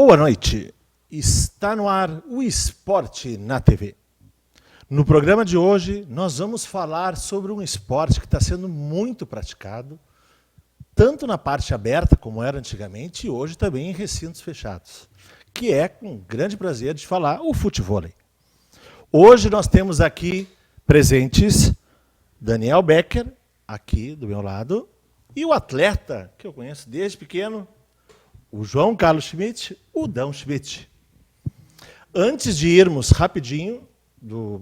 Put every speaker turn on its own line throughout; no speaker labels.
Boa noite. Está no ar o Esporte na TV. No programa de hoje, nós vamos falar sobre um esporte que está sendo muito praticado, tanto na parte aberta, como era antigamente, e hoje também em recintos fechados, que é, com grande prazer de falar, o futevôlei. Hoje nós temos aqui presentes Daniel Becker, aqui do meu lado, e o atleta que eu conheço desde pequeno, o João Carlos Schmidt, o Dão Schmidt. Antes de irmos rapidinho,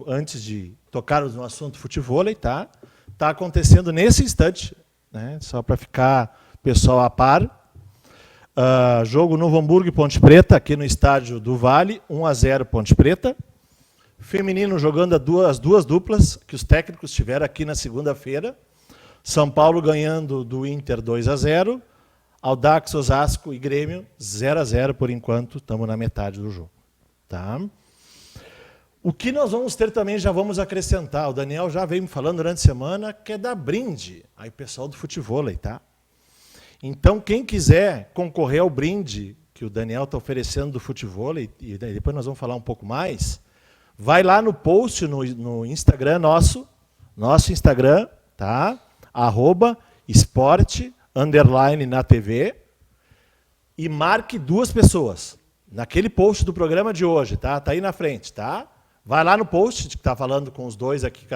antes de tocarmos no assunto futevôlei, tá acontecendo nesse instante, né, só para ficar o pessoal a par, jogo Novo Hamburgo e Ponte Preta, aqui no estádio do Vale, 1-0 Ponte Preta. Feminino jogando as duas duplas que os técnicos tiveram aqui na segunda-feira. São Paulo ganhando do Inter 2-0. Audax, Osasco e Grêmio 0-0 por enquanto, estamos na metade do jogo. Tá? O que nós vamos ter também, já vamos acrescentar, o Daniel já veio me falando durante a semana, que é dar brinde aí pessoal do futevôlei, tá? Então, quem quiser concorrer ao brinde que o Daniel está oferecendo do futevôlei, e depois nós vamos falar um pouco mais, vai lá no post no Instagram nosso Instagram, tá? @esporte_na TV, e marque 2 pessoas naquele post do programa de hoje, tá? Tá aí na frente, tá? Vai lá no post que está falando com os 2 aqui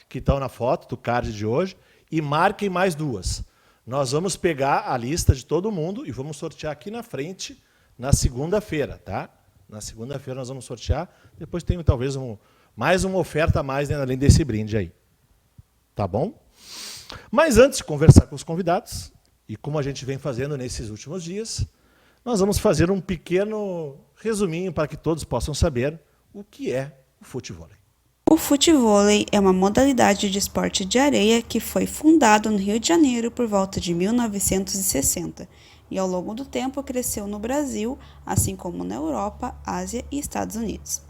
que estão na foto do card de hoje e marquem mais 2. Nós vamos pegar a lista de todo mundo e vamos sortear aqui na frente na segunda-feira, tá? Na segunda-feira nós vamos sortear. Depois tem talvez mais uma oferta a mais, né, além desse brinde aí. Tá bom? Mas antes de conversar com os convidados, e como a gente vem fazendo nesses últimos dias, nós vamos fazer um pequeno resuminho para que todos possam saber o que é o futevôlei.
O futevôlei é uma modalidade de esporte de areia que foi fundado no Rio de Janeiro por volta de 1960 e ao longo do tempo cresceu no Brasil, assim como na Europa, Ásia e Estados Unidos.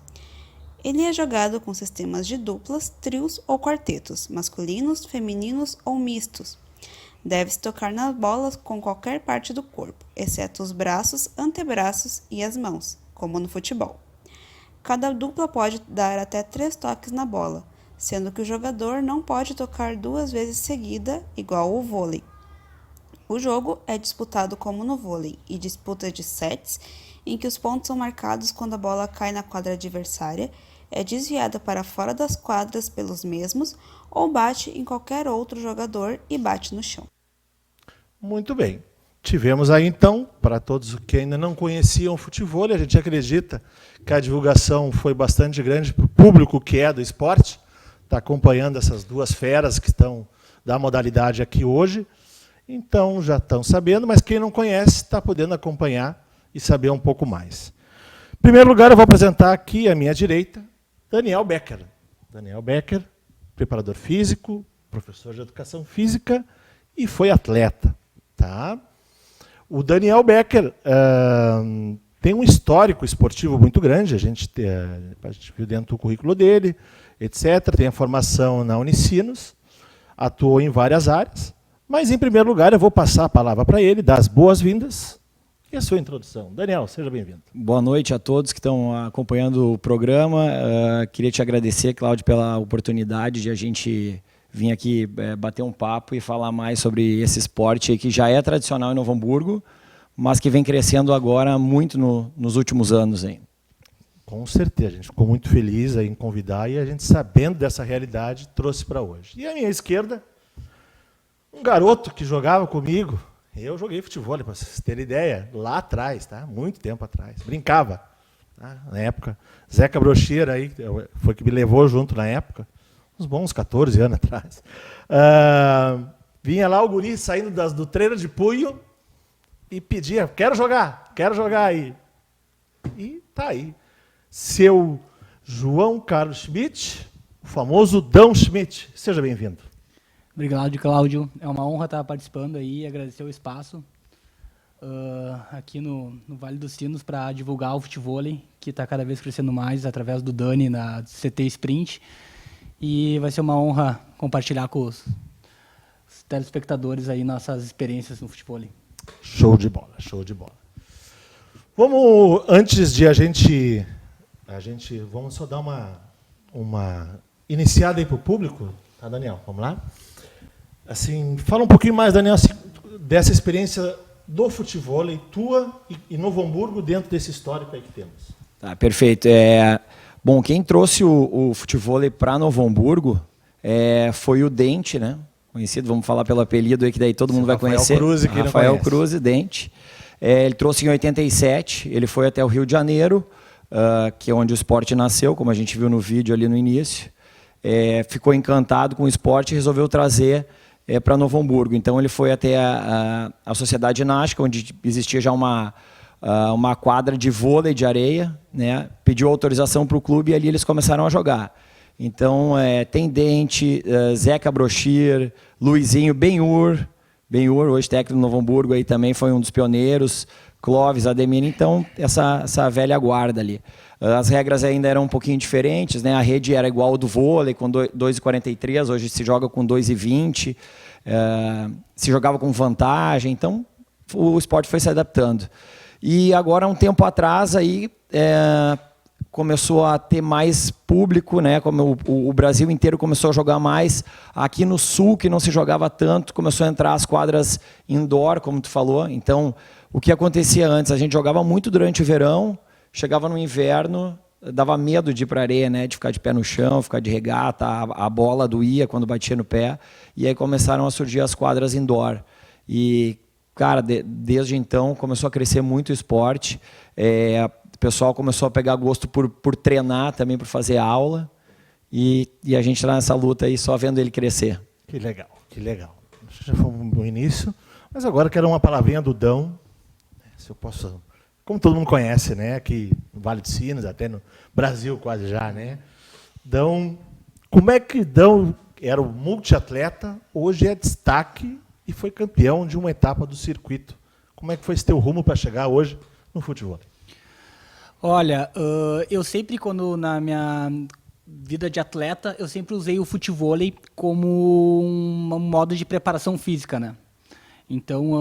Ele é jogado com sistemas de duplas, trios ou quartetos, masculinos, femininos ou mistos. Deve-se tocar nas bolas com qualquer parte do corpo, exceto os braços, antebraços e as mãos, como no futebol. Cada dupla pode dar até 3 toques na bola, sendo que o jogador não pode tocar 2 vezes seguida, igual ao vôlei. O jogo é disputado como no vôlei, e disputa de sets, em que os pontos são marcados quando a bola cai na quadra adversária, é desviada para fora das quadras pelos mesmos, ou bate em qualquer outro jogador e bate no chão.
Muito bem. Tivemos aí, então, para todos que ainda não conheciam o futevôlei, a gente acredita que a divulgação foi bastante grande para o público que é do esporte, está acompanhando essas 2 feras que estão da modalidade aqui hoje. Então, já estão sabendo, mas quem não conhece está podendo acompanhar e saber um pouco mais. Em primeiro lugar, eu vou apresentar aqui à minha direita, Daniel Becker. Daniel Becker, preparador físico, professor de educação física e foi atleta. Tá? O Daniel Becker tem um histórico esportivo muito grande, a gente viu dentro do currículo dele, etc. Tem a formação na Unicinos, atuou em várias áreas, mas, em primeiro lugar, eu vou passar a palavra para ele, dar as boas-vindas e a sua introdução. Daniel, seja bem-vindo.
Boa noite a todos que estão acompanhando o programa. Queria te agradecer, Cláudio, pela oportunidade de a gente vir aqui bater um papo e falar mais sobre esse esporte aí que já é tradicional em Novo Hamburgo, mas que vem crescendo agora muito nos últimos anos. Hein?
Com certeza, a gente ficou muito feliz em convidar e a gente, sabendo dessa realidade, trouxe para hoje. E à minha esquerda, um garoto que jogava comigo. Eu joguei futevôlei, para vocês terem ideia, lá atrás, tá? Muito tempo atrás. Brincava, tá? Na época. Zeca Brocheira aí, foi que me levou junto na época. Uns bons 14 anos atrás. Vinha lá o guri saindo do treino de punho e pedia, quero jogar aí. E tá aí. Seu João Carlos Schmidt, o famoso Dão Schmidt. Seja bem-vindo.
Obrigado, Cláudio. É uma honra estar participando aí e agradecer o espaço aqui no Vale dos Sinos para divulgar o futevôlei, que está cada vez crescendo mais através do Dani na CT Sprint. E vai ser uma honra compartilhar com os telespectadores aí nossas experiências no futevôlei.
Show de bola, show de bola. Vamos, antes de a gente vamos só dar uma iniciada aí para o público, tá, Daniel? Vamos lá? Assim, fala um pouquinho mais, Daniel, assim, dessa experiência do futevôlei, tua e Novo Hamburgo, dentro desse histórico aí que temos.
Tá, perfeito. Bom, quem trouxe o futevôlei para Novo Hamburgo foi o Dente, né? Conhecido, vamos falar pelo apelido aí, que daí todo mundo vai conhecer. Rafael Cruz, Dente. Ele trouxe em 87, ele foi até o Rio de Janeiro, que é onde o esporte nasceu, como a gente viu no vídeo ali no início. Ficou encantado com o esporte e resolveu trazer para Novo Hamburgo. Então ele foi até a Sociedade Ginástica, onde existia já uma quadra de vôlei de areia, né? Pediu autorização para o clube e ali eles começaram a jogar. Então tem Dente, Zeca Brochir, Luizinho, Benhur, hoje técnico do Novo Hamburgo, aí também foi um dos pioneiros, Clóvis, Ademir, então essa velha guarda ali. As regras ainda eram um pouquinho diferentes, né? A rede era igual ao do vôlei, com 2,43, hoje se joga com 2,20, se jogava com vantagem, então o esporte foi se adaptando. E agora, um tempo atrás, aí, começou a ter mais público, né? Como o Brasil inteiro começou a jogar mais. Aqui no Sul, que não se jogava tanto, começou a entrar as quadras indoor, como tu falou. Então, o que acontecia antes? A gente jogava muito durante o verão, chegava no inverno, dava medo de ir para a areia, né? De ficar de pé no chão, ficar de regata, a bola doía quando batia no pé. E aí começaram a surgir as quadras indoor. E, cara, desde então começou a crescer muito o esporte. O pessoal começou a pegar gosto por treinar também, por fazer aula. E a gente está nessa luta aí, só vendo ele crescer.
Que legal, que legal. Já fomos no início, mas agora quero uma palavrinha do Dão. Se eu posso... Como todo mundo conhece, né? Aqui no Vale dos Sinos, até no Brasil quase já, né? Dão, como é que Dão era o multiatleta, hoje é destaque e foi campeão de uma etapa do circuito. Como é que foi esse teu rumo para chegar hoje no futebol?
Olha, eu sempre, quando na minha vida de atleta, eu sempre usei o futevôlei como um modo de preparação física, né? Então,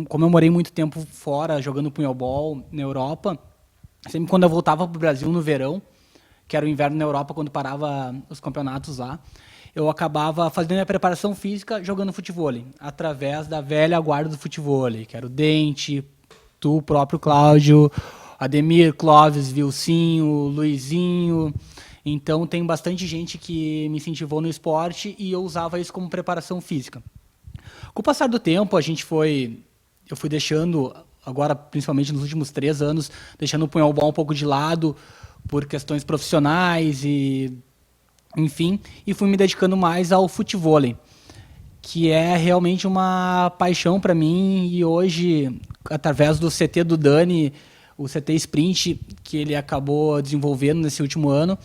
como eu morei muito tempo fora, jogando punhalball na Europa, sempre quando eu voltava para o Brasil no verão, que era o inverno na Europa, quando parava os campeonatos lá, eu acabava fazendo minha preparação física jogando futevôlei, através da velha guarda do futevôlei, que era o Dente, tu, o próprio Cláudio, Ademir, Clóvis, Vilcinho, Luizinho. Então, tem bastante gente que me incentivou no esporte e eu usava isso como preparação física. Com o passar do tempo, eu fui deixando, agora principalmente nos últimos 3 anos, deixando o punhalball um pouco de lado por questões profissionais e, enfim, e fui me dedicando mais ao futevôlei, que é realmente uma paixão para mim. E hoje, através do CT do Dani, o CT Sprint, que ele acabou desenvolvendo nesse último ano,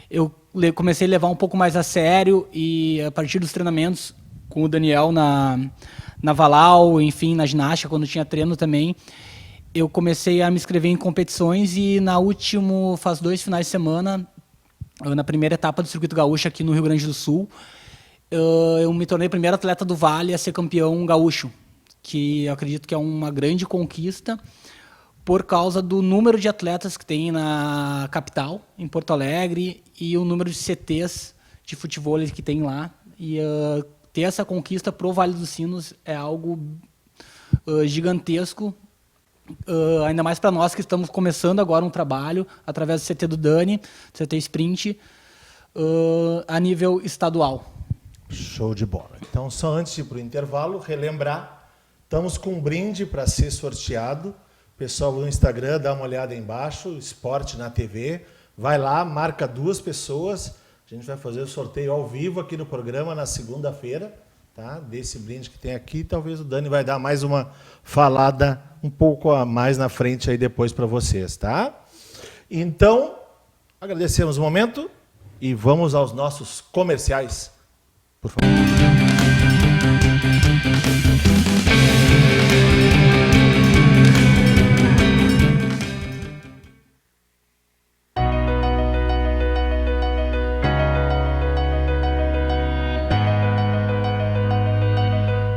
eu comecei a levar um pouco mais a sério e, a partir dos treinamentos com o Daniel na Valau, enfim, na ginástica, quando tinha treino também, eu comecei a me inscrever em competições e faz 2 finais de semana, na primeira etapa do Circuito Gaúcho aqui no Rio Grande do Sul, eu me tornei o primeiro atleta do Vale a ser campeão gaúcho, que eu acredito que é uma grande conquista por causa do número de atletas que tem na capital, em Porto Alegre, e o número de CTs de futevôlei que tem lá. E ter essa conquista pro Vale dos Sinos é algo gigantesco, ainda mais para nós que estamos começando agora um trabalho através do CT do Dani, CT Sprint, a nível estadual.
Show de bola. Então, só antes de ir para o intervalo, relembrar, estamos com um brinde para ser sorteado. Pessoal do Instagram, dá uma olhada aí embaixo, Esporte na TV, vai lá, marca 2 pessoas. A gente vai fazer o sorteio ao vivo aqui no programa na segunda-feira, tá? Desse brinde que tem aqui. Talvez o Dani vai dar mais uma falada um pouco a mais na frente aí depois para vocês, tá? Então, agradecemos o momento e vamos aos nossos comerciais, por favor.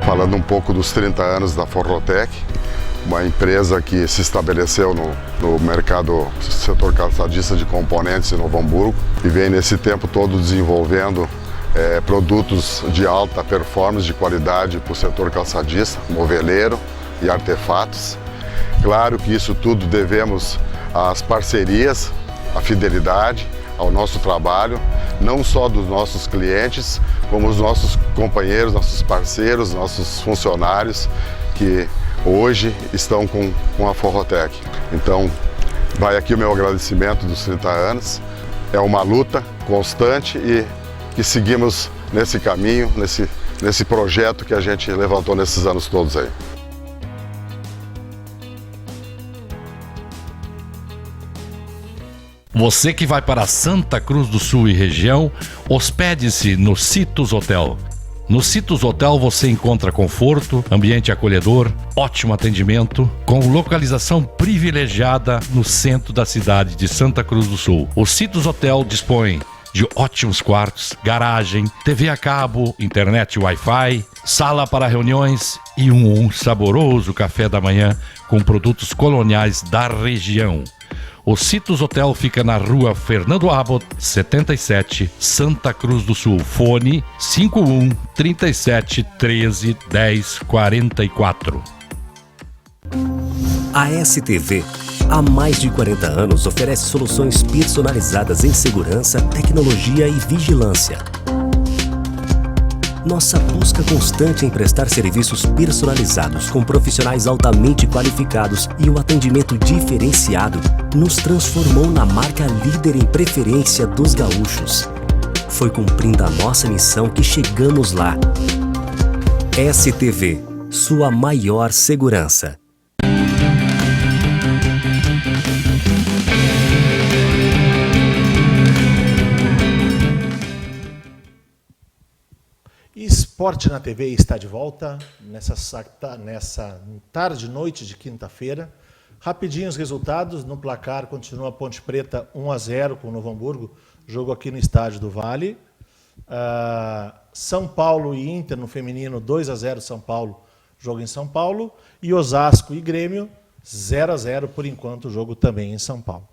Falando um pouco dos 30 anos da Forrotec, uma empresa que se estabeleceu no mercado, setor calçadista de componentes em Novo Hamburgo e vem nesse tempo todo desenvolvendo produtos de alta performance, de qualidade para o setor calçadista, moveleiro e artefatos. Claro que isso tudo devemos às parcerias, à fidelidade, ao nosso trabalho, não só dos nossos clientes, como os nossos companheiros, nossos parceiros, nossos funcionários que hoje estão com a Forrotec. Então, vai aqui o meu agradecimento dos 30 anos. É uma luta constante e que seguimos nesse caminho, nesse projeto que a gente levantou nesses anos todos aí.
Você que vai para Santa Cruz do Sul e região, hospede-se no Citus Hotel. No Citus Hotel você encontra conforto, ambiente acolhedor, ótimo atendimento, com localização privilegiada no centro da cidade de Santa Cruz do Sul. O Citus Hotel dispõe de ótimos quartos, garagem, TV a cabo, internet Wi-Fi, sala para reuniões e um saboroso café da manhã com produtos coloniais da região. O Citus Hotel fica na rua Fernando Abbott, 77, Santa Cruz do Sul. Fone 51 37 13 10 44.
A STV, há mais de 40 anos, oferece soluções personalizadas em segurança, tecnologia e vigilância. Nossa busca constante em prestar serviços personalizados com profissionais altamente qualificados e um atendimento diferenciado nos transformou na marca líder em preferência dos gaúchos. Foi cumprindo a nossa missão que chegamos lá. STV, sua maior segurança.
Esporte na TV está de volta nessa tarde e noite de quinta-feira. Rapidinho os resultados. No placar continua Ponte Preta 1-0 com o Novo Hamburgo, jogo aqui no Estádio do Vale. São Paulo e Inter no feminino 2-0 São Paulo, jogo em São Paulo. E Osasco e Grêmio 0-0 por enquanto, o jogo também em São Paulo.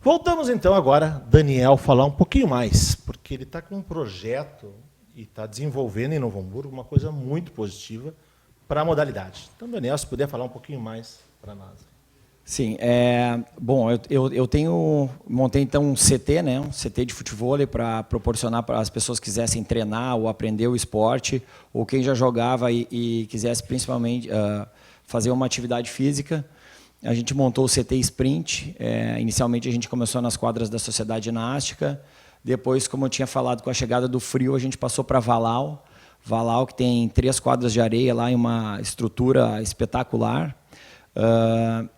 Voltamos então agora, Daniel, falar um pouquinho mais, porque ele está com um projeto e está desenvolvendo em Novo Hamburgo uma coisa muito positiva para a modalidade. Então, Daniel, se puder falar um pouquinho mais para nós.
Sim, bom, eu montei então um CT, né, um CT de futevôlei para proporcionar para as pessoas que quisessem treinar ou aprender o esporte, ou quem já jogava e quisesse principalmente fazer uma atividade física. A gente montou o CT Sprint, inicialmente a gente começou nas quadras da Sociedade Ginástica. Depois, como eu tinha falado, com a chegada do frio, a gente passou para Valau. Valau, que tem 3 quadras de areia lá e uma estrutura espetacular.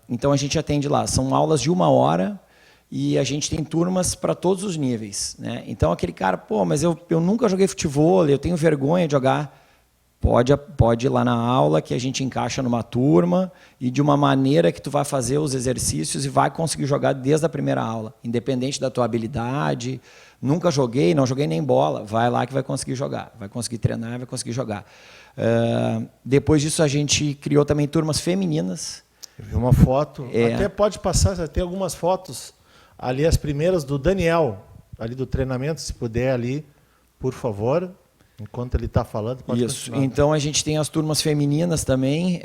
Então, a gente atende lá. São aulas de 1 hora e a gente tem turmas para todos os níveis, né? Então, aquele cara, pô, mas eu nunca joguei futebol, eu tenho vergonha de jogar. Pode ir lá na aula que a gente encaixa numa turma e de uma maneira que tu vai fazer os exercícios e vai conseguir jogar desde a primeira aula, independente da tua habilidade. Nunca joguei, não joguei nem bola. Vai lá que vai conseguir jogar, vai conseguir treinar, vai conseguir jogar. Depois disso, a gente criou também turmas femininas.
Eu vi uma foto, até pode passar, tem algumas fotos ali, as primeiras do Daniel, ali do treinamento, se puder ali, por favor. Enquanto ele está falando, pode
Isso.
continuar.
Então, a gente tem as turmas femininas também,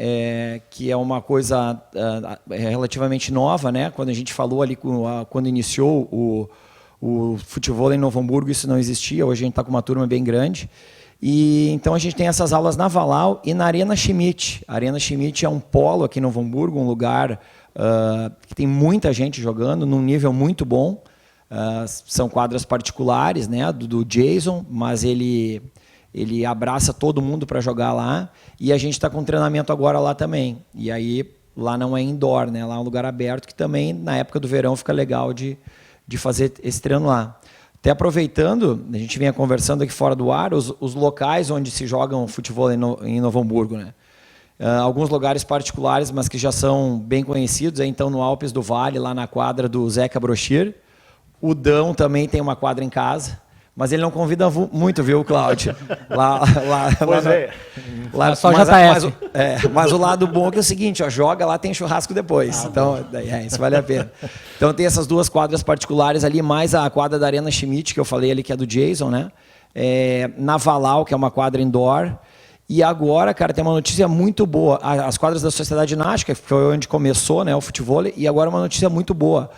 que é uma coisa relativamente nova, né? Quando a gente falou ali, quando iniciou o futebol em Novo Hamburgo, isso não existia. Hoje a gente está com uma turma bem grande. E então a gente tem essas aulas na Valau e na Arena Schmidt. A Arena Schmidt é um polo aqui em Novo Hamburgo, um lugar que tem muita gente jogando, num nível muito bom. São quadras particulares, né, do Jason, mas ele abraça todo mundo para jogar lá, e a gente está com treinamento agora lá também. E aí lá não é indoor, né, lá é um lugar aberto que também na época do verão fica legal de fazer esse treino lá. Até aproveitando, a gente vinha conversando aqui fora do ar, os locais onde se jogam futebol em Novo Hamburgo, né? Alguns lugares particulares, mas que já são bem conhecidos, então no Alpes do Vale, lá na quadra do Zeca Brochir. O Dão também tem uma quadra em casa, Mas ele não convida muito, viu, Cláudio?
Pois é.
Lá,
Só
mas,
JF.
mas o lado bom é que é o seguinte, ó, joga lá, tem churrasco depois. Então, isso vale a pena. Então tem essas 2 quadras particulares ali, mais a quadra da Arena Schmidt, que eu falei ali, que é do Jason, né? Na Valau, que é uma quadra indoor. E agora, cara, tem uma notícia muito boa. As quadras da Sociedade Ginástica, que foi onde começou, né, o futevôlei, e agora uma notícia muito boa.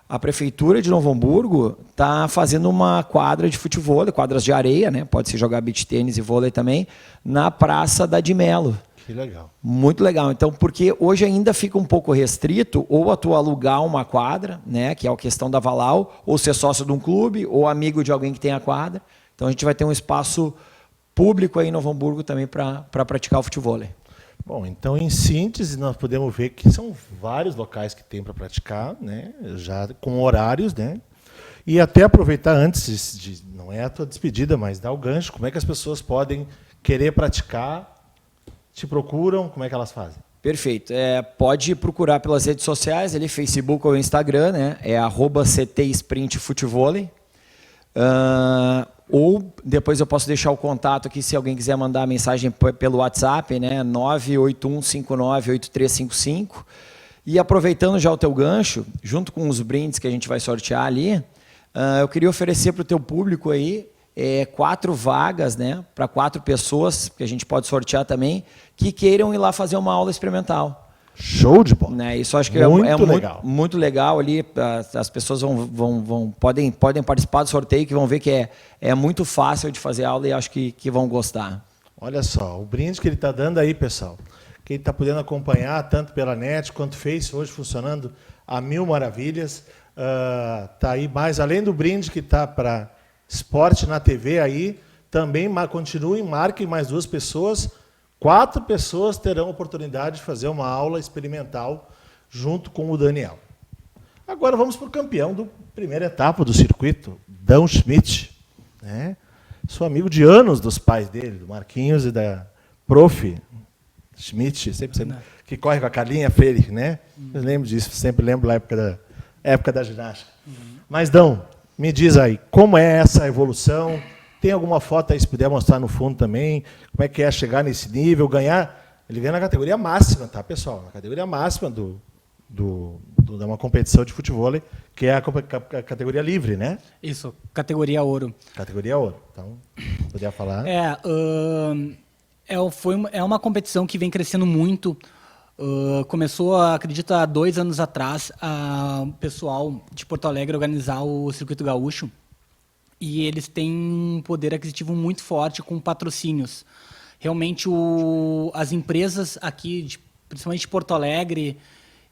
A Prefeitura de Novo Hamburgo está fazendo uma quadra de futevôlei, quadras de areia, né? Pode-se jogar beach tênis e vôlei também, na Praça da de Melo.
Que legal.
Muito legal. Então, porque hoje ainda fica um pouco restrito, ou a tu alugar uma quadra, né? Que é a questão da Valau, ou ser sócio de um clube, ou amigo de alguém que tem a quadra. Então, a gente vai ter um espaço público aí em Novo Hamburgo também para praticar o futevôlei.
Bom, então, em síntese, nós podemos ver que são vários locais que tem para praticar, né? Já com horários, né? E até aproveitar antes de, não é a tua despedida, mas dar o gancho, como é que as pessoas podem querer praticar, te procuram, como é que elas fazem?
Perfeito. Pode procurar pelas redes sociais, ali, Facebook ou Instagram, né? É @CTSprintFutevôlei. Ou depois eu posso deixar o contato aqui se alguém quiser mandar a mensagem pelo WhatsApp, né? 981598355. E aproveitando já o teu gancho, junto com os brindes que a gente vai sortear ali, eu queria oferecer para o teu público aí 4 vagas, né? Para 4 pessoas, que a gente pode sortear também, que queiram ir lá fazer uma aula experimental.
Show de bola.
Né? Isso acho que
legal.
muito legal ali. As pessoas podem participar do sorteio, que vão ver que é muito fácil de fazer aula e acho que vão gostar.
Olha só, o brinde que ele está dando aí, pessoal. Quem está podendo acompanhar, tanto pela net quanto Face, hoje funcionando a mil maravilhas. Tá aí mais, além do brinde que está para esporte na TV aí, também continuem, marquem mais 2 pessoas. 4 pessoas terão a oportunidade de fazer uma aula experimental junto com o Daniel. Agora vamos para o campeão da primeira etapa do circuito, Dan Schmidt. Né? Sou amigo de anos dos pais dele, do Marquinhos e da Prof. Schmidt, sempre, que corre com a Carlinha Freire, né? Eu lembro disso, sempre lembro da época da ginástica. Mas, Dão, me diz aí, como é essa evolução? Tem alguma foto aí, se puder mostrar no fundo também? Como é que é chegar nesse nível, ganhar? Ele ganha na categoria máxima, tá, pessoal? Na categoria máxima de uma competição de futevôlei, que é a categoria livre, né?
Isso, categoria ouro.
Categoria ouro. Então, podia falar?
É uma competição que vem crescendo muito. Começou, acredito, há 2 anos atrás, o pessoal de Porto Alegre organizar o Circuito Gaúcho. E eles têm um poder aquisitivo muito forte com patrocínios. Realmente, as empresas aqui, principalmente de Porto Alegre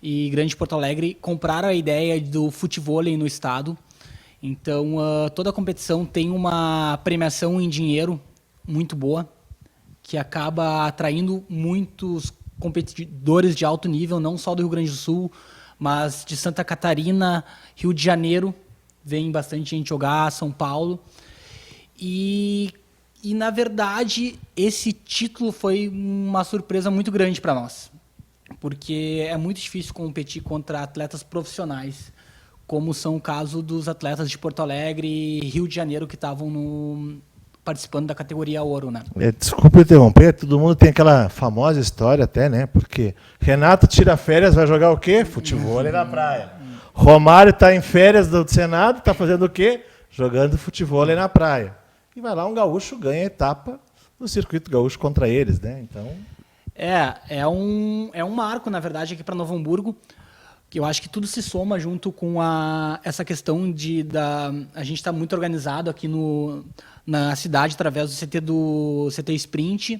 e Grande Porto Alegre, compraram a ideia do futevôlei no estado. Então, toda a competição tem uma premiação em dinheiro muito boa, que acaba atraindo muitos competidores de alto nível, não só do Rio Grande do Sul, mas de Santa Catarina, Rio de Janeiro. Vem bastante gente jogar, São Paulo. E na verdade, esse título foi uma surpresa muito grande para nós. Porque é muito difícil competir contra atletas profissionais, como são o caso dos atletas de Porto Alegre e Rio de Janeiro que estavam participando da categoria ouro, né?
Desculpa interromper, todo mundo tem aquela famosa história até, né? Porque Renato tira férias, vai jogar o quê? Futevôlei na praia. Romário está em férias do Senado, está fazendo o quê? Jogando futevôlei na praia. E vai lá um gaúcho, ganha a etapa do circuito gaúcho contra eles, né? Então...
É um marco, na verdade, aqui para Novo Hamburgo, que eu acho que tudo se soma junto com essa questão a gente está muito organizado aqui na cidade através do CT Sprint,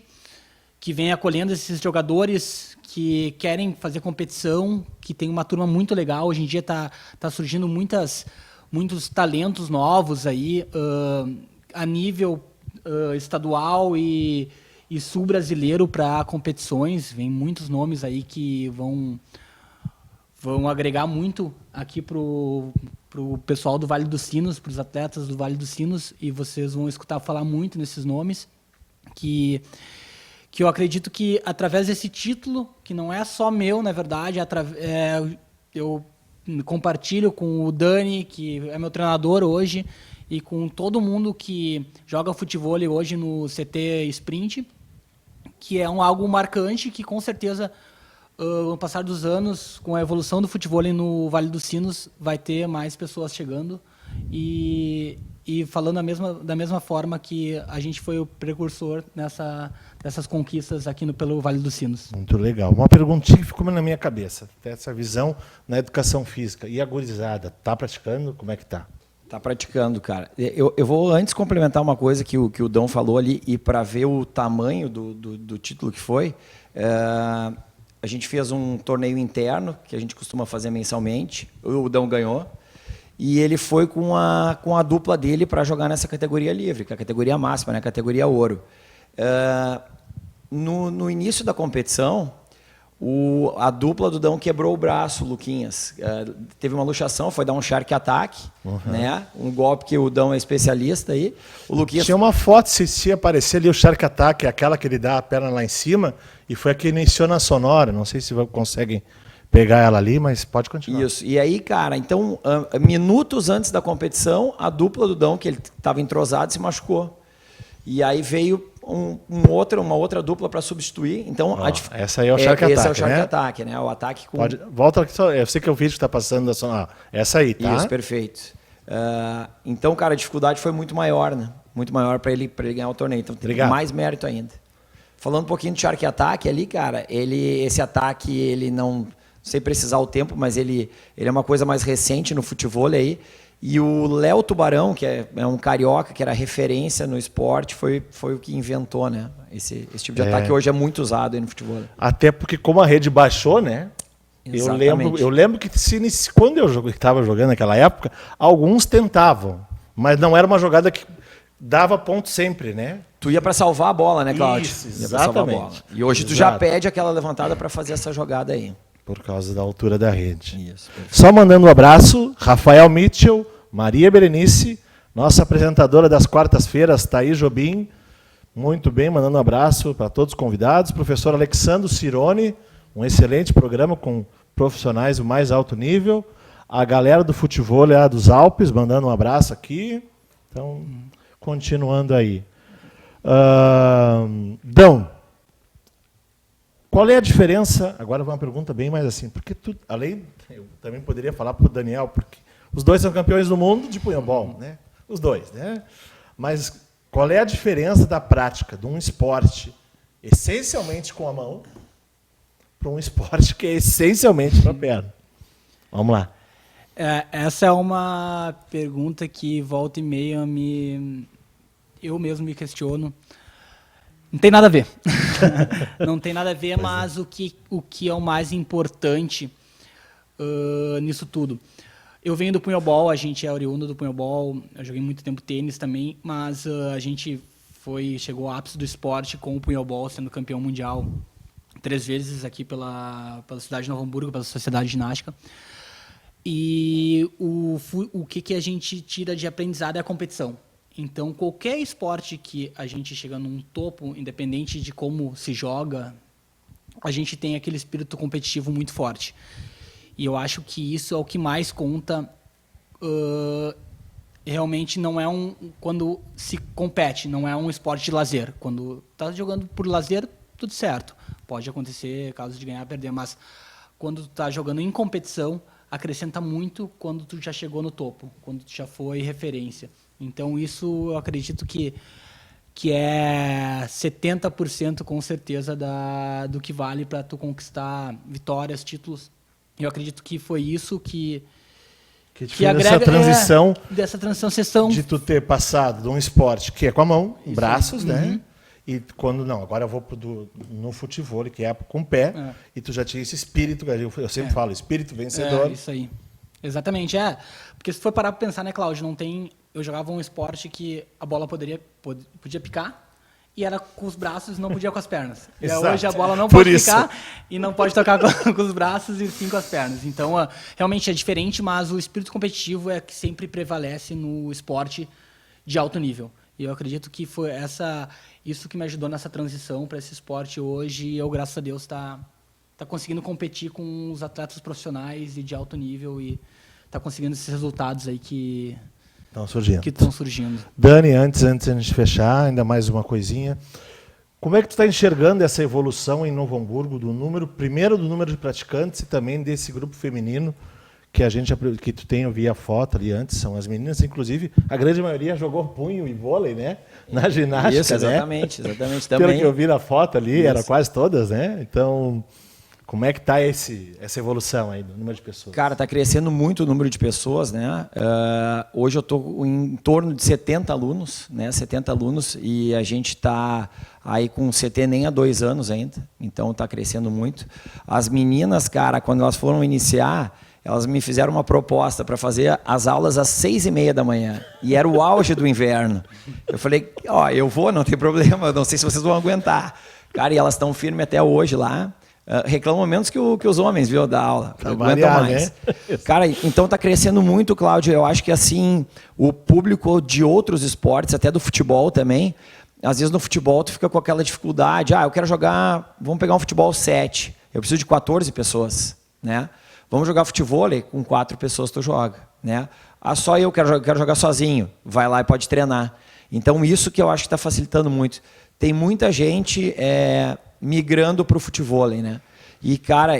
que vem acolhendo esses jogadores que querem fazer competição, que tem uma turma muito legal. Hoje em dia tá surgindo muitos talentos novos aí, a nível estadual e sul brasileiro para competições. Vem muitos nomes aí que vão agregar muito aqui pro pessoal do Vale dos Sinos, para os atletas do Vale dos Sinos, e vocês vão escutar falar muito nesses nomes, que eu acredito que através desse título, que não é só meu, na verdade, eu compartilho com o Dani, que é meu treinador hoje, e com todo mundo que joga futebol hoje no CT Sprint, que é algo marcante que com certeza no passar dos anos, com a evolução do futebol no Vale dos Sinos, vai ter mais pessoas chegando e falando da mesma forma que a gente foi o precursor dessas conquistas aqui pelo Vale dos Sinos.
Muito legal. Uma perguntinha que ficou na minha cabeça. Essa visão na educação física. E a gurizada, tá praticando? Como é que tá?
Tá praticando, cara. Eu vou antes complementar uma coisa que o Dão falou ali, e para ver o tamanho do título que foi, a gente fez um torneio interno, que a gente costuma fazer mensalmente, o Dão ganhou, e ele foi com a dupla dele para jogar nessa categoria livre, que é a categoria máxima, né, a categoria ouro. No início da competição, a dupla do Dão quebrou o braço, o Luquinhas. Teve uma luxação, foi dar um shark attack, né? Um golpe que o Dão é especialista aí. O Luquinhas...
Tinha uma foto, se aparecer ali o shark attack, aquela que ele dá a perna lá em cima, e foi a que iniciou na Sonora. Não sei se conseguem pegar ela ali, mas pode continuar.
Isso. E aí, cara, então, minutos antes da competição, a dupla do Dão, que ele estava entrosado, se machucou. E aí veio uma outra dupla para substituir. Então,
essa aí é o Shark Attack,
esse é o Shark
né?
Attack, né? O ataque com...
Volta aqui, eu sei que é o vídeo que está passando da Sonora. Essa aí, tá?
Isso, perfeito. Então, cara, a dificuldade foi muito maior, né? Muito maior para ele ganhar o torneio. Então, tem mais mérito ainda. Falando um pouquinho do Shark Attack ali, cara, esse ataque, ele não sei precisar o tempo, mas ele é uma coisa mais recente no futebol aí. E o Léo Tubarão, que é um carioca, que era referência no esporte, foi o que inventou, né? Esse tipo de ataque hoje é muito usado aí no futebol.
Até porque como a rede baixou, né? Eu lembro que quando eu estava jogando naquela época, alguns tentavam, mas não era uma jogada que dava ponto sempre, né?
Tu ia para salvar a bola, né, Cláudio?
Isso, exatamente.
E hoje tu já pede aquela levantada para fazer essa jogada aí.
Por causa da altura da rede.
Isso,
só mandando um abraço, Rafael Mitchell, Maria Berenice, nossa apresentadora das quartas-feiras, Thaís Jobim, muito bem, mandando um abraço para todos os convidados. Professor Alexandre Cirone, um excelente programa com profissionais do mais alto nível. A galera do futebol lá dos Alpes, mandando um abraço aqui. Então, continuando aí. Dão, qual é a diferença? Agora uma pergunta bem mais assim, porque eu também poderia falar para o Daniel, porque os dois são campeões do mundo de punhobol, né? Os dois, né? Mas qual é a diferença da prática de um esporte essencialmente com a mão para um esporte que é essencialmente com a perna? Vamos lá.
Essa é uma pergunta que volta e meia eu mesmo me questiono. Não tem nada a ver. Não tem nada a ver, mas o que é o mais importante nisso tudo? Eu venho do punhobol, a gente é oriundo do punhobol, eu joguei muito tempo tênis também, mas a gente chegou ao ápice do esporte com o punhobol, sendo campeão mundial 3 vezes aqui pela cidade de Novo Hamburgo, pela Sociedade Ginástica. E o que a gente tira de aprendizado é a competição. Então, qualquer esporte que a gente chega num topo, independente de como se joga, a gente tem aquele espírito competitivo muito forte. E eu acho que isso é o que mais conta. Realmente não é quando se compete, não é um esporte de lazer. Quando está jogando por lazer, tudo certo. Pode acontecer caso de ganhar ou perder, mas quando tu está jogando em competição, acrescenta muito quando tu já chegou no topo, quando tu já foi referência. Então, isso eu acredito que é 70% com certeza do que vale para tu conquistar vitórias, títulos. Eu acredito que foi isso que agrega dessa transição
de tu ter passado de um esporte que é com a mão, isso, braços, né? E quando agora eu vou no futebol, que é com o pé, e tu já tinha esse espírito, eu sempre falo, espírito vencedor.
Isso aí. Exatamente, porque se for parar para pensar, né, Cláudio, eu jogava um esporte que a bola podia picar e era com os braços e não podia com as pernas. E hoje a bola não pode picar e não pode tocar com os braços e sim com as pernas. Então, realmente é diferente, mas o espírito competitivo é que sempre prevalece no esporte de alto nível. E eu acredito que foi isso que me ajudou nessa transição para esse esporte hoje. E eu, graças a Deus, está conseguindo competir com os atletas profissionais e de alto nível e está conseguindo esses resultados aí que estão surgindo.
Dani, antes de a gente fechar, ainda mais uma coisinha. Como é que tu está enxergando essa evolução em Novo Hamburgo, primeiro do número de praticantes e também desse grupo feminino que tu tem, eu vi a foto ali antes, são as meninas, inclusive, a grande maioria jogou punho e vôlei, né? Na ginástica,
isso, exatamente,
né?
Exatamente.
Pelo
Também.
que eu vi na foto ali,
Isso.
era quase todas, né? Então, como é que está essa evolução aí do número de pessoas?
Cara, está crescendo muito o número de pessoas, né? Hoje eu estou em torno de 70 alunos, né? 70 alunos, e a gente está aí com CT nem há 2 anos ainda, então está crescendo muito. As meninas, cara, quando elas foram iniciar, elas me fizeram uma proposta para fazer as aulas às 6h30 da manhã. E era o auge do inverno. Eu falei, eu vou, não tem problema, não sei se vocês vão aguentar. Cara, e elas estão firmes até hoje lá. Reclamam menos que os homens, viu, da aula. Aguentam mais. Né? Cara, então está crescendo muito, Cláudio. Eu acho que assim, o público de outros esportes, até do futebol também, às vezes no futebol tu fica com aquela dificuldade. Eu quero jogar, vamos pegar um futebol 7. Eu preciso de 14 pessoas, né? Vamos jogar futevôlei, com 4 pessoas tu joga, né? Só eu quero jogar sozinho. Vai lá e pode treinar. Então isso que eu acho que está facilitando muito. Tem muita gente migrando para o futevôlei, né? E, cara,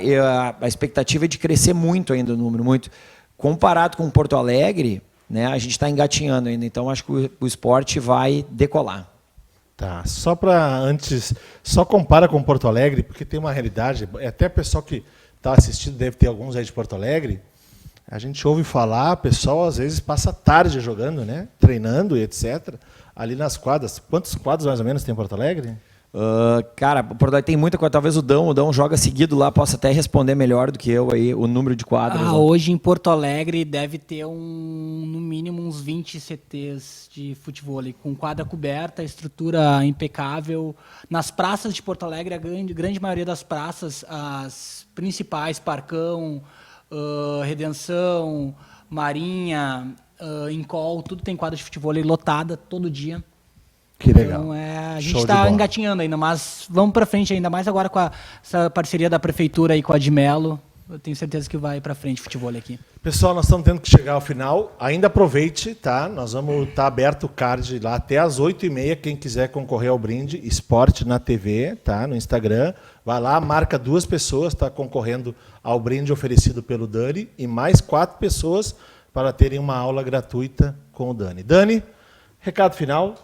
a expectativa é de crescer muito ainda o número, muito. Comparado com Porto Alegre, né, a gente está engatinhando ainda. Então acho que o esporte vai decolar.
Tá, só compara com Porto Alegre, porque tem uma realidade, até o pessoal que está assistindo, deve ter alguns aí de Porto Alegre, a gente ouve falar, o pessoal às vezes passa tarde jogando, né? Treinando e etc. Ali nas quadras. Quantos quadros mais ou menos tem em Porto Alegre?
Cara, Porto Alegre tem muita coisa. Talvez o Dão joga seguido lá, possa até responder melhor do que eu aí, o número de quadros.
Hoje em Porto Alegre deve ter no mínimo uns 20 CTs de futevôlei, com quadra coberta, estrutura impecável. Nas praças de Porto Alegre, a grande maioria das praças, as principais, Parcão, Redenção, Marinha, Incol, tudo tem quadra de futevôlei lotada todo dia.
Que legal.
Então, a gente está engatinhando ainda, mas vamos para frente ainda mais agora com essa parceria da prefeitura aí com a de Melo. Eu tenho certeza que vai para frente o futevôlei aqui.
Pessoal, nós estamos tendo que chegar ao final. Ainda aproveite, tá? Nós vamos estar aberto o card lá até às 8h30. Quem quiser concorrer ao brinde, Esporte na TV, tá? No Instagram. Vai lá, marca 2 pessoas, está concorrendo ao brinde oferecido pelo Dani e mais 4 pessoas para terem uma aula gratuita com o Dani. Dani, recado final.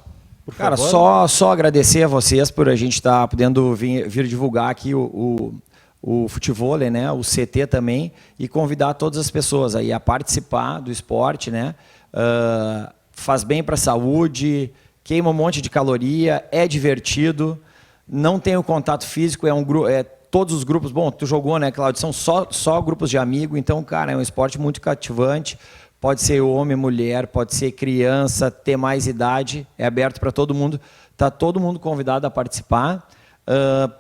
Cara, só agradecer a vocês por a gente estar podendo vir divulgar aqui o futevôlei, né? O CT também, e convidar todas as pessoas aí a participar do esporte, né? Faz bem para a saúde, queima um monte de caloria, é divertido, não tem o contato físico, todos os grupos, bom, tu jogou, né, Cláudio? São só grupos de amigos, então, cara, é um esporte muito cativante. Pode ser homem, mulher, pode ser criança, ter mais idade, é aberto para todo mundo. Está todo mundo convidado a participar.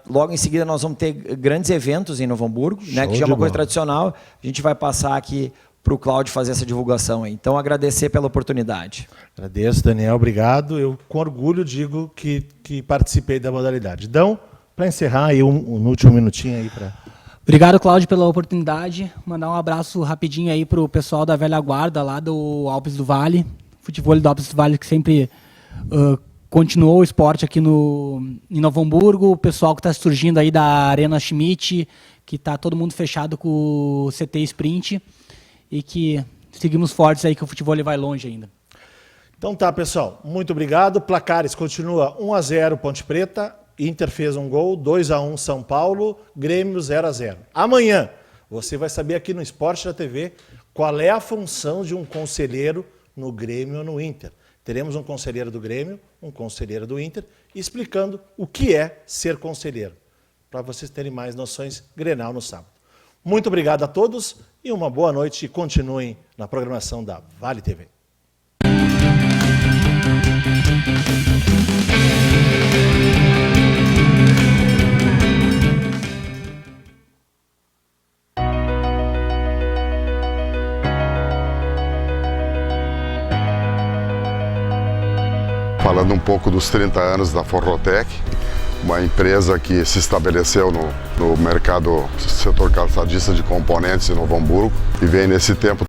Logo em seguida nós vamos ter grandes eventos em Novo Hamburgo, né, que já é uma coisa tradicional. A gente vai passar aqui para o Cláudio fazer essa divulgação aí. Então, agradecer pela oportunidade.
Agradeço, Daniel, obrigado. Eu, com orgulho, digo que participei da modalidade. Então, para encerrar, aí um último minutinho aí para...
Obrigado, Cláudio, pela oportunidade. Mandar um abraço rapidinho aí pro pessoal da velha guarda lá do Alpes do Vale, futevôlei do Alpes do Vale, que sempre continuou o esporte aqui em Novo Hamburgo, o pessoal que está surgindo aí da Arena Schmidt, que está todo mundo fechado com o CT Sprint, e que seguimos fortes aí, que o futevôlei vai longe ainda.
Então tá, pessoal, muito obrigado. Placares continua 1-0 Ponte Preta, Inter fez um gol, 2-1 São Paulo, Grêmio 0-0. Amanhã você vai saber aqui no Esporte da TV qual é a função de um conselheiro no Grêmio ou no Inter. Teremos um conselheiro do Grêmio, um conselheiro do Inter, explicando o que é ser conselheiro, para vocês terem mais noções. Grenal no sábado. Muito obrigado a todos e uma boa noite, e continuem na programação da Vale TV.
Falando um pouco dos 30 anos da Forrotec, uma empresa que se estabeleceu no mercado setor calçadista de componentes em Novo Hamburgo e vem nesse tempo